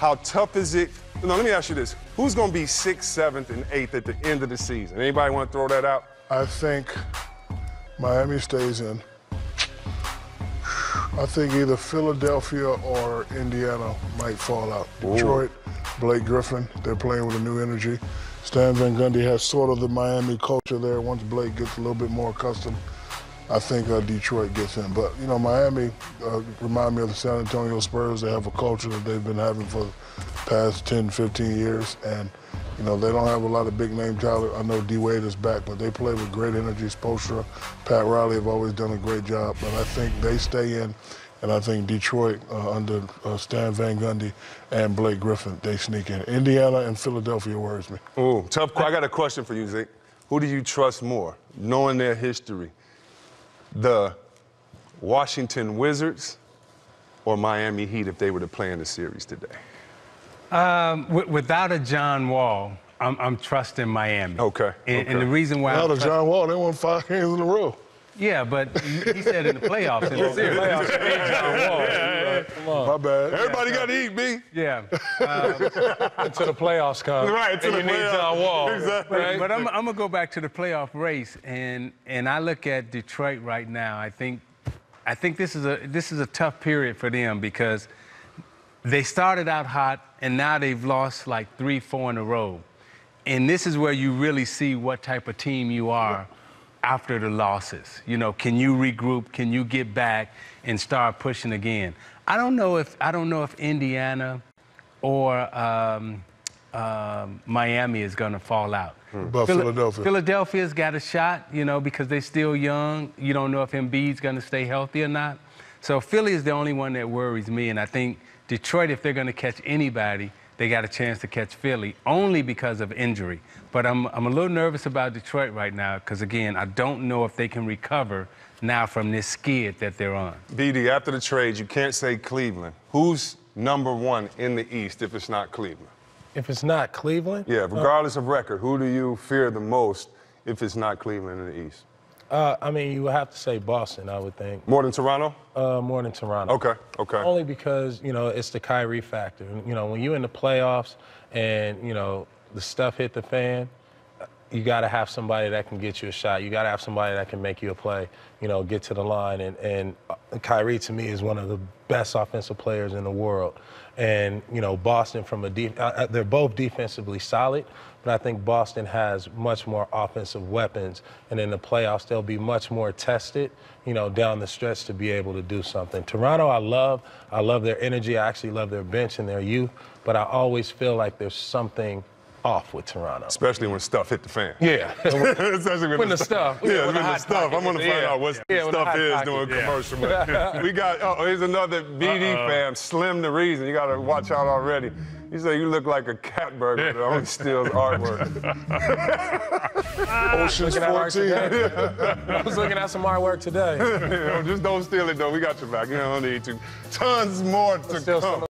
How tough is it? No, let me ask you this. Who's going to be 6th, 7th, and 8th at the end of the season? Anybody want to throw that out? I think Miami stays in. I think either Philadelphia or Indiana might fall out. Detroit, Blake Griffin, they're playing with a new energy. Stan Van Gundy has sort of the Miami culture there. Once Blake gets a little bit more accustomed, I think Detroit gets in. But, you know, Miami remind me of the San Antonio Spurs. They have a culture that they've been having for the past 10, 15 years. And, you know, they don't have a lot of big-name talent. I know D-Wade is back, but they play with great energy. Spoelstra, Pat Riley have always done a great job. But I think they stay in. And I think Detroit, under Stan Van Gundy and Blake Griffin, they sneak in. Indiana and Philadelphia worries me. Ooh, tough. I got a question for you, Zeke. Who do you trust more, knowing their history? The Washington Wizards or Miami Heat if they were to play in the series today? Without a John Wall, I'm trusting Miami. Okay. And the reason why Without a John Wall, they won 5 games in a row. Yeah, but he said in the playoffs. In the series. Come on. My bad. Everybody got to eat, B. Yeah. Until the playoffs come. Right, until the and you need playoffs. John Wall. Exactly. Right? But I'm going to go back to the playoff race, and I look at Detroit right now. I think this is a tough period for them because they started out hot, and now they've lost like 3, 4 in a row. And this is where you really see what type of team you are after the losses. You know, can you regroup? Can you get back and start pushing again? I don't know if Indiana or Miami is going to fall out. But Philadelphia. Philadelphia's got a shot, you know, because they're still young. You don't know if Embiid's going to stay healthy or not. So Philly is the only one that worries me, and I think Detroit, if they're going to catch anybody, they got a chance to catch Philly only because of injury. But I'm a little nervous about Detroit right now because, again, I don't know if they can recover now from this skid that they're on. BD, after the trade, you can't say Cleveland. Who's #1 in the East if it's not Cleveland? If it's not Cleveland? Yeah, regardless of record, who do you fear the most if it's not Cleveland in the East? I mean, you would have to say Boston, I would think. More than Toronto? More than Toronto. Okay. Only because, you know, it's the Kyrie factor. You know, when you're in the playoffs and, you know, the stuff hit the fan, you got to have somebody that can get you a shot. You got to have somebody that can make you a play, you know, get to the line. And Kyrie, to me, is one of the best offensive players in the world. And, you know, Boston from they're both defensively solid, but I think Boston has much more offensive weapons. And in the playoffs, they'll be much more tested, you know, down the stretch to be able to do something. Toronto, I love their energy. I actually love their bench and their youth, but I always feel like there's something off with Toronto. Especially when stuff hit the fan. Yeah. Especially when the stuff. Yeah, when the stuff. I'm going to find out what stuff is doing commercial. We got, here's another BD fan, Slim the Reason. You got to watch out already. He said you look like a cat burger that only steals artwork. Ocean's 14. I was looking at some artwork today. Just don't steal it, though. We got your back. You don't need to. Tons more to come.